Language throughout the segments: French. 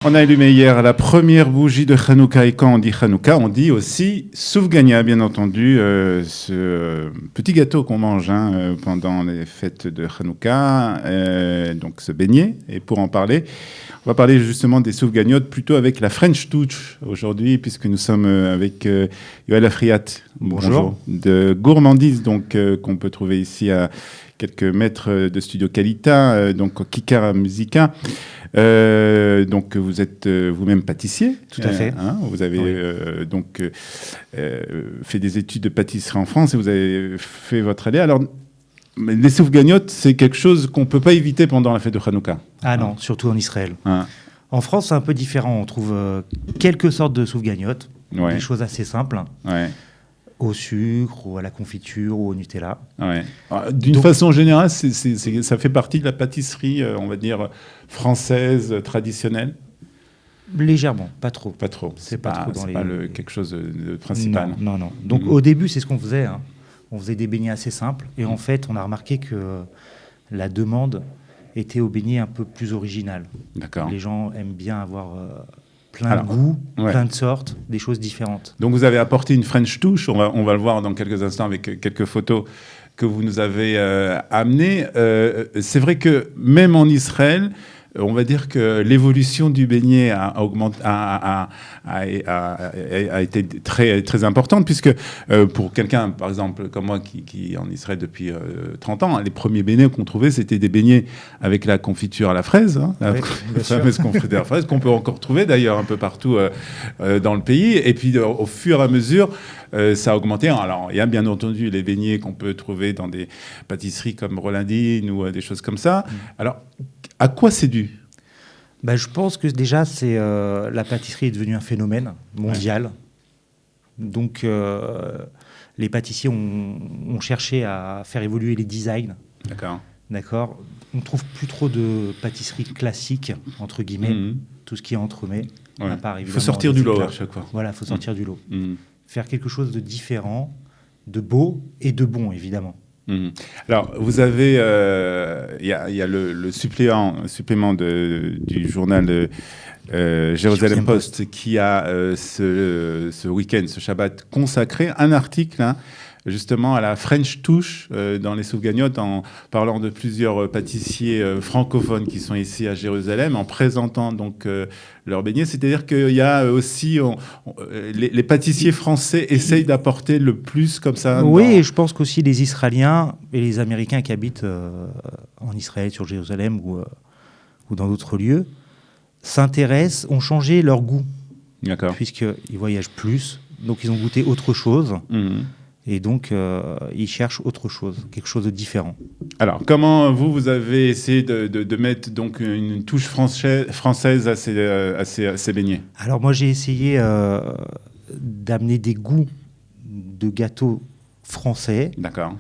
On a allumé hier la première bougie de Hanouka, et quand on dit Hanouka, on dit aussi Soufgania, bien entendu, ce petit gâteau qu'on mange pendant les fêtes de Hanouka, donc ce beignet. Et pour en parler, on va parler justement des Soufganiotes, plutôt avec la French Touch aujourd'hui, puisque nous sommes avec Yoël Afriat. Bonjour. De Gourmandise, donc qu'on peut trouver ici à quelques mètres de Studio Qualita, donc au Kikara Musica. Donc vous êtes vous-même pâtissier. Tout à fait. Vous avez donc fait des études de pâtisserie en France et vous avez fait votre allée. Alors, les soufganiotes, c'est quelque chose qu'on ne peut pas éviter pendant la fête de Hanouka. Ah non, surtout en Israël. En France, c'est un peu différent. On trouve quelques sortes de soufganiotes, des choses assez simples. Au sucre, ou à la confiture, ou au Nutella. D'une façon générale, ça fait partie de la pâtisserie, on va dire, française, traditionnelle. Légèrement, pas trop. Pas trop. C'est pas quelque chose de principal. Non. Donc au début, c'est ce qu'on faisait. On faisait des beignets assez simples. Et en fait, on a remarqué que la demande était aux beignets un peu plus originales. D'accord. Les gens aiment bien avoir... plein de goûts, plein de sortes, des choses différentes. Donc vous avez apporté une French touch, on va le voir dans quelques instants avec quelques photos que vous nous avez amenées. C'est vrai que même en Israël, on va dire que l'évolution du beignet a été très, très importante, puisque pour quelqu'un, par exemple, comme moi, qui est en Israël depuis 30 ans, les premiers beignets qu'on trouvait, c'était des beignets avec la confiture à la fraise, la fameuse confiture à la fraise, qu'on peut encore trouver d'ailleurs un peu partout dans le pays. Et puis au fur et à mesure, ça a augmenté. Alors, il y a bien entendu les beignets qu'on peut trouver dans des pâtisseries comme Rolandine ou des choses comme ça. Alors, à quoi c'est dû ? Je pense que déjà, la pâtisserie est devenue un phénomène mondial. Donc, les pâtissiers ont cherché à faire évoluer les designs. D'accord. On ne trouve plus trop de pâtisserie classique, entre guillemets, tout ce qui est entremets. Il faut sortir du lot à chaque fois. Voilà, il faut sortir du lot. Faire quelque chose de différent, de beau et de bon, évidemment. Alors, vous avez, il y a le supplément du journal Jérusalem Post qui a ce week-end, ce Shabbat, consacré un article justement à la French touch dans les soufganiotes, en parlant de plusieurs pâtissiers francophones qui sont ici à Jérusalem, en présentant donc leurs beignets. C'est-à-dire qu'il y a aussi les pâtissiers français essayent d'apporter le plus comme ça. Oui, et je pense qu'aussi les Israéliens et les Américains qui habitent en Israël, sur Jérusalem ou dans d'autres lieux, s'intéressent, ont changé leur goût. D'accord. Puisqu'ils voyagent plus, donc ils ont goûté autre chose. Et donc, ils cherchent autre chose, quelque chose de différent. Alors, comment vous avez essayé de mettre donc une touche française à ces beignets ? Alors, moi, j'ai essayé d'amener des goûts de gâteaux français. D'accord.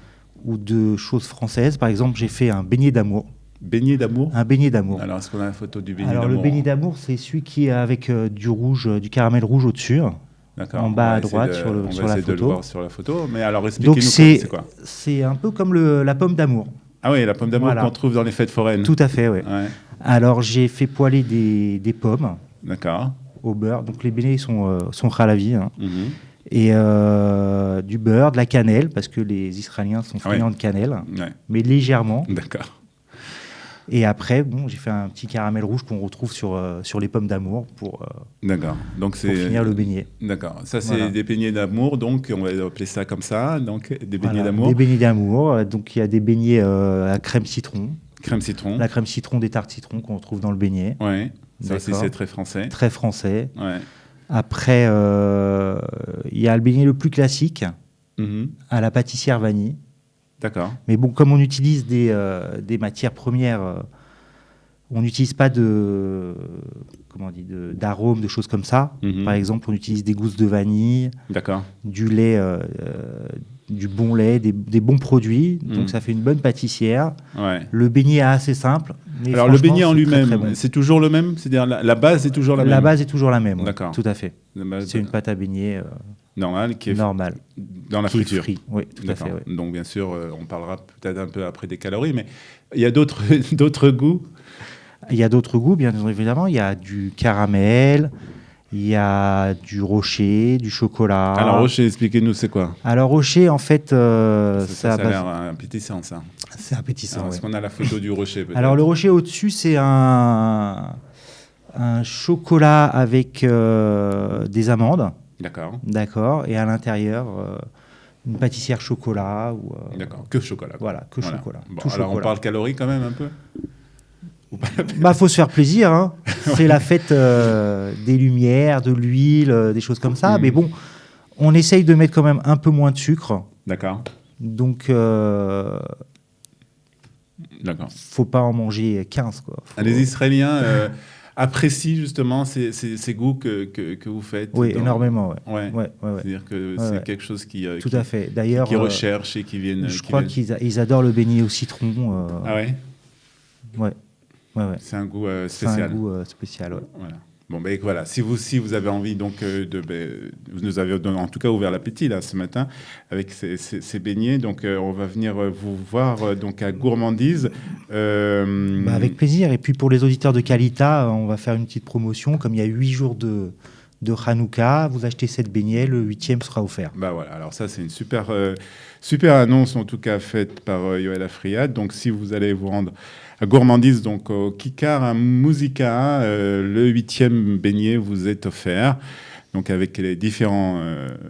Ou de choses françaises. Par exemple, j'ai fait un beignet d'amour. Beignet d'amour ? Un beignet d'amour. Alors, est-ce qu'on a la photo du beignet d'amour ? Alors, le beignet d'amour, c'est celui qui est avec du caramel rouge au-dessus. D'accord. En bas à droite sur la photo. On va essayer de le voir sur la photo. Mais alors, expliquez-nous c'est quoi ? C'est un peu comme la pomme d'amour. Ah oui, la pomme d'amour qu'on trouve dans les fêtes foraines. Tout à fait, oui. Alors, j'ai fait poêler des pommes. D'accord. Au beurre. Donc, les beignets sont halavi. Et du beurre, de la cannelle, parce que les Israéliens sont friands de cannelle, mais légèrement. D'accord. Et après, j'ai fait un petit caramel rouge qu'on retrouve sur les pommes d'amour pour finir le beignet. D'accord. Ça, c'est des beignets d'amour, donc on va appeler ça comme ça, donc des beignets d'amour. Des beignets d'amour. Donc il y a des beignets à crème citron. Crème citron. La crème citron, des tartes citron qu'on retrouve dans le beignet. Oui. Ça aussi, c'est très français. Très français. Après, il y a le beignet le plus classique, à la pâtissière vanille. D'accord. Mais bon, comme on utilise des matières premières, on n'utilise pas d'arômes, de choses comme ça. Par exemple, on utilise des gousses de vanille, du lait, du bon lait, des bons produits. Donc ça fait une bonne pâtissière. Le beignet est assez simple. Mais alors le beignet en lui-même, très bon. C'est toujours le même ? C'est-à-dire la base est toujours la même ? La base est toujours la même, D'accord. Tout à fait. C'est une pâte à beignet normale qui est normale. Dans la friture. Oui, tout à fait. Oui. Donc bien sûr, on parlera peut-être un peu après des calories, mais il y a d'autres goûts. Il y a d'autres goûts, bien évidemment. Il y a du caramel, il y a du rocher, du chocolat. Alors, rocher, expliquez-nous, c'est quoi? Alors, rocher, en fait, ça a l'air appétissant, ça. C'est appétissant. Est-ce qu'on a la photo du rocher, peut-être? Alors, le rocher au-dessus, c'est un chocolat avec des amandes. D'accord. D'accord. Et à l'intérieur, une pâtissière chocolat. D'accord. Que chocolat. Voilà, que chocolat. Bon, Tout alors, chocolat. on parle calories quand même un peu? Bah, faut se faire plaisir, hein. C'est la fête des lumières, de l'huile, des choses comme ça. Mais bon, on essaye de mettre quand même un peu moins de sucre. D'accord. Donc, D'accord. Faut pas en manger 15, quoi. Les Israéliens apprécient justement ces goûts que vous faites. Oui, énormément, ouais. Ouais. C'est-à-dire que c'est quelque chose tout à fait. D'ailleurs, qui recherchent et qui viennent. Je crois qu'ils adorent le beignet au citron. Ah ouais. Ouais. C'est un goût spécial. C'est un goût spécial, ouais. Voilà. Bon, ben voilà, si vous avez envie, donc, vous nous avez en tout cas ouvert l'appétit là ce matin avec ces beignets, donc on va venir vous voir donc à Gourmandise. Avec plaisir. Et puis pour les auditeurs de Kalita, on va faire une petite promotion. Comme il y a 8 jours de Hanouka, vous achetez 7 beignets, le 8e sera offert. Bah voilà, alors ça c'est une super annonce en tout cas faite par Yoël Afriad. Donc si vous allez vous rendre à Gourmandise, donc au Kikar à Musica, le 8e beignet vous est offert. Donc avec les différents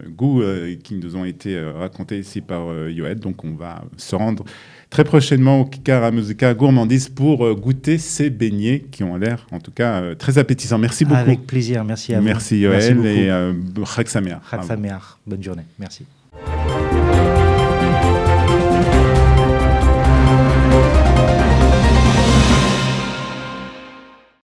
goûts qui nous ont été racontés ici par Yoël. Donc on va se rendre très prochainement au Kikar à Musica Gourmandise pour goûter ces beignets qui ont l'air en tout cas très appétissants. Merci beaucoup. Avec plaisir, merci à vous. Merci Yoël et Chag Sameach. Chag Sameach, bonne journée, merci.